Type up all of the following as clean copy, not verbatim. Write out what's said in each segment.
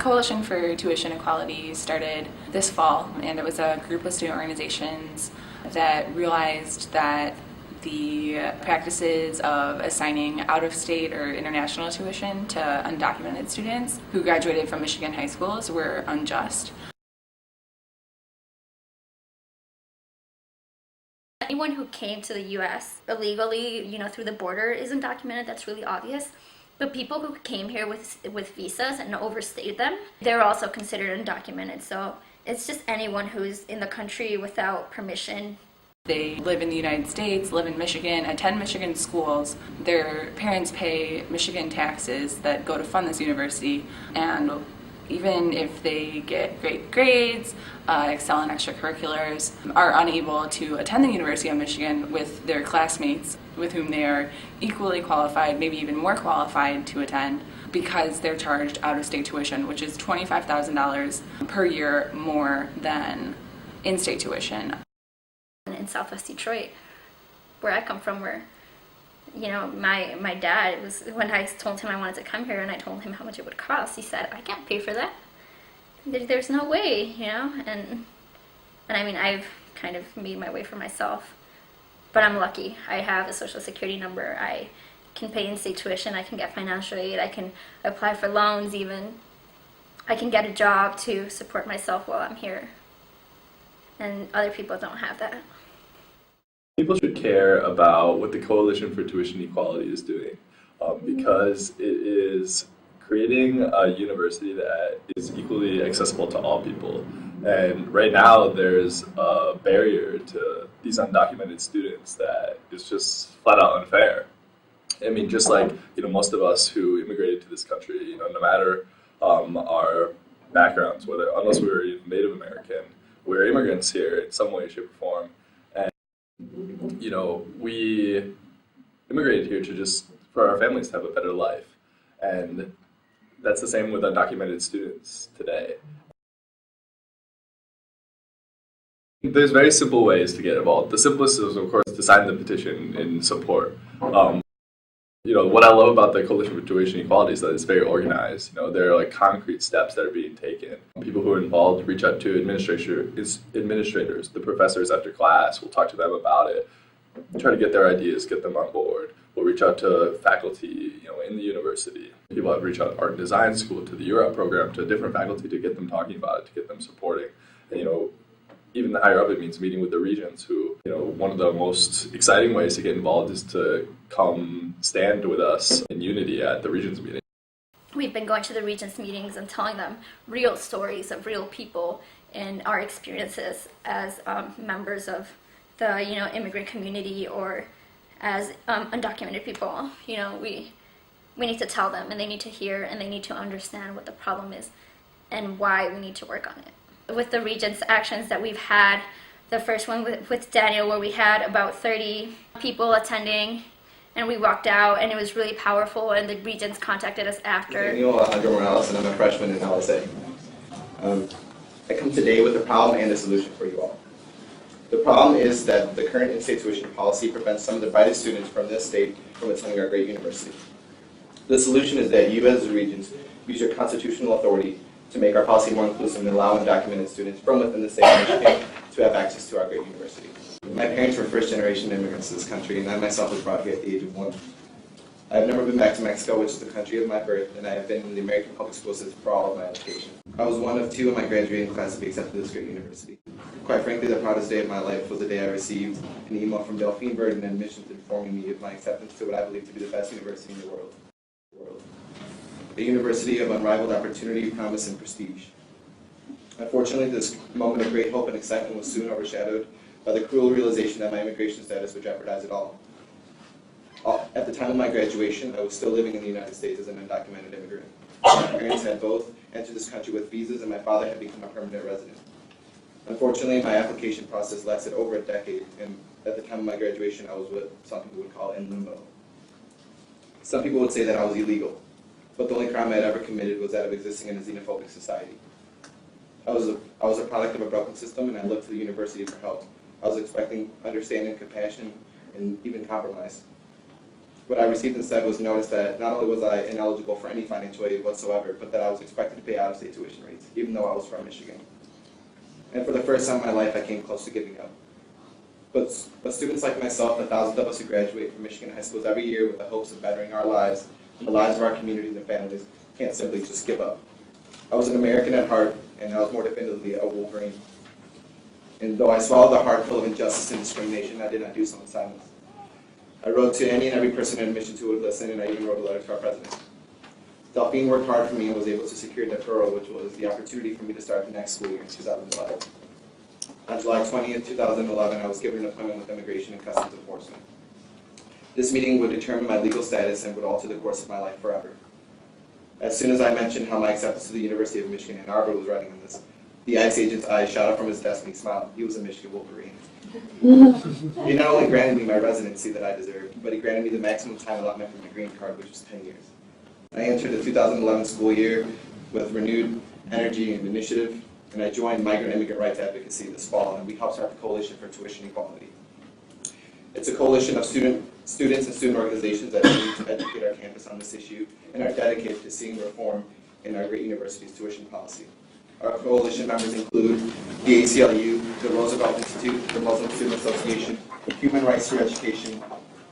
Coalition for Tuition Equality started this fall, and it was a group of student organizations that realized that the practices of assigning out-of-state or international tuition to undocumented students who graduated from Michigan high schools were unjust. Anyone who came to the U.S. illegally, through the border is undocumented. That's really obvious. But people who came here with visas and overstayed them, they're also considered undocumented. So it's just anyone who's in the country without permission. They live in the United States, live in Michigan, attend Michigan schools. Their parents pay Michigan taxes that go to fund this university, and even if they get great grades, excel in extracurriculars, are unable to attend the University of Michigan with their classmates with whom they are equally qualified, maybe even more qualified to attend, because they're charged out-of-state tuition, which is $25,000 per year more than in-state tuition. In Southwest Detroit, where I come from, where my dad was, when I told him I wanted to come here and I told him how much it would cost, he said, I can't pay for that. There's no way, and I mean, I've kind of made my way for myself, but I'm lucky. I have a social security number. I can pay in-state tuition. I can get financial aid. I can apply for loans even. I can get a job to support myself while I'm here, and other people don't have that. People should care about what the Coalition for Tuition Equality is doing, because it is creating a university that is equally accessible to all people. And right now there's a barrier to these undocumented students that is just flat out unfair. I mean, just like most of us who immigrated to this country, no matter our backgrounds, unless we were even Native American, we're immigrants here in some way, shape, or form. We immigrated here for our families to have a better life. And that's the same with undocumented students today. There's very simple ways to get involved. The simplest is, of course, to sign the petition in support. What I love about the Coalition for Tuition Equality is that it's very organized. There are concrete steps that are being taken. People who are involved reach out to administrators, the professors after class. We'll talk to them about it, try to get their ideas, get them on board. We'll reach out to faculty, in the university. People have reached out to art and design school, to the Europe program, to different faculty to get them talking about it, to get them supporting. And, even higher up, it means meeting with the regents who, one of the most exciting ways to get involved is to come stand with us in unity at the regents meeting. We've been going to the regents meetings and telling them real stories of real people and our experiences as members of the, immigrant community or as undocumented people. We need to tell them, and they need to hear, and they need to understand what the problem is and why we need to work on it. With the Regents actions that we've had, the first one with Daniel, where we had about 30 people attending, and we walked out, and it was really powerful, and the Regents contacted us after. Daniel Morales, and I'm a freshman in LSA. I come today with a problem and a solution for you all. The problem is that the current in-state tuition policy prevents some of the brightest students from this state from attending our great university. The solution is that you as the Regents use your constitutional authority to make our policy more inclusive and allow undocumented students from within the state of Michigan to have access to our great university. My parents were first-generation immigrants to this country, and I myself was brought here at the age of 1. I have never been back to Mexico, which is the country of my birth, and I have been in the American public school system for all of my education. I was one of 2 in my graduating class to be accepted to this great university. Quite frankly, the proudest day of my life was the day I received an email from Delphine Burden and admissions informing me of my acceptance to what I believe to be the best university in the world. A university of unrivaled opportunity, promise, and prestige. Unfortunately, this moment of great hope and excitement was soon overshadowed by the cruel realization that my immigration status would jeopardize it all. At the time of my graduation, I was still living in the United States as an undocumented immigrant. My parents had both entered this country with visas, and my father had become a permanent resident. Unfortunately, my application process lasted over a decade, and at the time of my graduation, I was what some people would call in limbo. Some people would say that I was illegal, but the only crime I had ever committed was that of existing in a xenophobic society. I was a product of a broken system, and I looked to the university for help. I was expecting understanding, compassion, and even compromise. What I received instead was notice that not only was I ineligible for any financial aid whatsoever, but that I was expected to pay out-of-state tuition rates, even though I was from Michigan. And for the first time in my life, I came close to giving up. But students like myself, the thousands of us who graduate from Michigan high schools every year with the hopes of bettering our lives and the lives of our communities and families, can't simply just give up. I was an American at heart, and I was more definitively a Wolverine. And though I swallowed a heart full of injustice and discrimination, I did not do so in silence. I wrote to any and every person in admissions who would listen, and I even wrote a letter to our president. Delphine worked hard for me and was able to secure deferral, which was the opportunity for me to start the next school year in 2011. On July 20th, 2011, I was given an appointment with Immigration and Customs Enforcement. This meeting would determine my legal status and would alter the course of my life forever. As soon as I mentioned how my acceptance to the University of Michigan Ann Arbor was writing on this, the ICE agent's eyes shot up from his desk and he smiled. He was a Michigan Wolverine. He not only granted me my residency that I deserved, but he granted me the maximum time allotment for my green card, which was 10 years. I entered the 2011 school year with renewed energy and initiative, and I joined Migrant Immigrant Rights Advocacy this fall, and we helped start the Coalition for Tuition Equality. It's a coalition of students and student organizations that aim to educate our campus on this issue and are dedicated to seeing reform in our great university's tuition policy. Our coalition members include the ACLU, the Roosevelt Institute, the Muslim Student Association, Human Rights Through Education,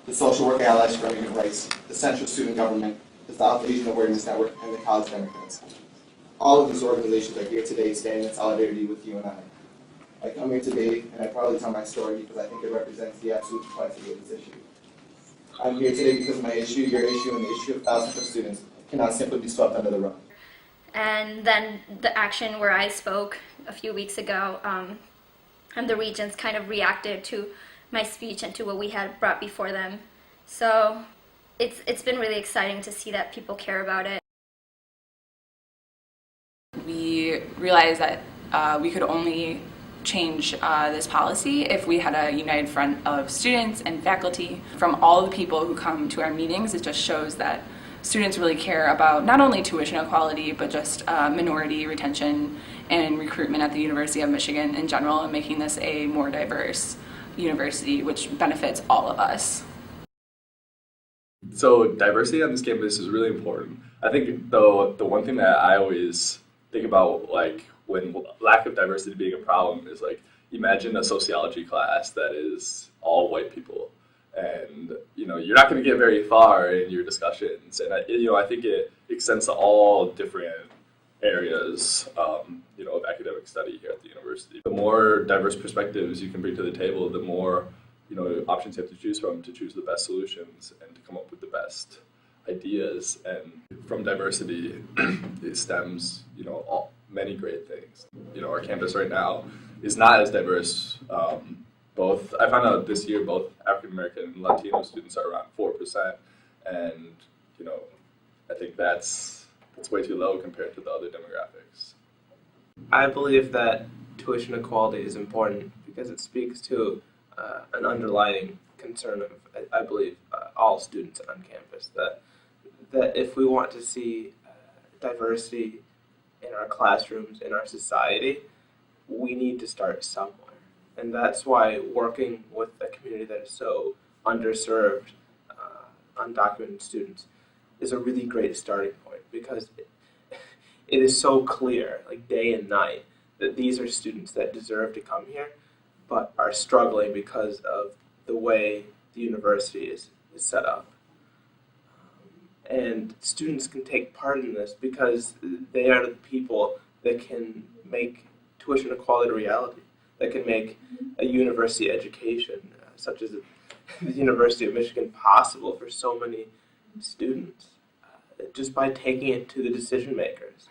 the Social Work Allies for Immigrant Rights, the Central Student Government, the South Asian Awareness Network, and the College Democrats. All of these organizations are here today standing in solidarity with you and I. I come here today and I proudly tell my story because I think it represents the absolute complexity of this issue. I'm here today because my issue, your issue, and the issue of thousands of students cannot simply be swept under the rug. And then the action where I spoke a few weeks ago, and the regents kind of reacted to my speech and to what we had brought before them. So it's been really exciting to see that people care about it. We realized that we could only change this policy if we had a united front of students and faculty from all the people who come to our meetings. It just shows that students really care about not only tuition equality, but just minority retention and recruitment at the University of Michigan in general, and making this a more diverse university, which benefits all of us. So diversity on this campus is really important. I think though the one thing that I always think about, like when lack of diversity being a problem, is like imagine a sociology class that is all white people. And you're not going to get very far in your discussions, and I think it extends to all different areas, of academic study here at the university. The more diverse perspectives you can bring to the table, the more options you have to choose from to choose the best solutions and to come up with the best ideas. And from diversity, it stems many great things. Our campus right now is not as diverse. I found out this year both African American and Latino students are around 4%, and I think that's way too low compared to the other demographics. I believe that tuition equality is important because it speaks to an underlying concern of, I believe, all students on campus, that if we want to see diversity in our classrooms, in our society, we need to start somewhere. And that's why working with a community that is so underserved, undocumented students, is a really great starting point, because it is so clear, like day and night, that these are students that deserve to come here, but are struggling because of the way the university is set up. And students can take part in this because they are the people that can make tuition equality a reality, that can make a university education, such as the University of Michigan, possible for so many students, just by taking it to the decision makers.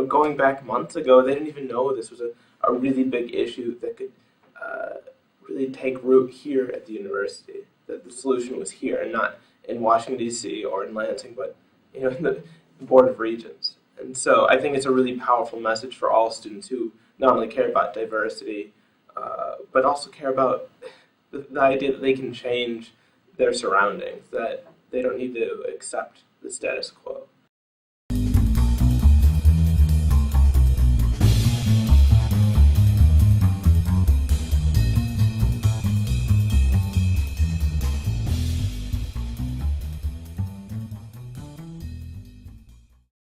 Going back months ago, they didn't even know this was a really big issue that could really take root here at the university, that the solution was here and not in Washington, D.C. or in Lansing, but in the Board of Regents. And so I think it's a really powerful message for all students who not only care about diversity, but also care about the idea that they can change their surroundings, that they don't need to accept the status quo.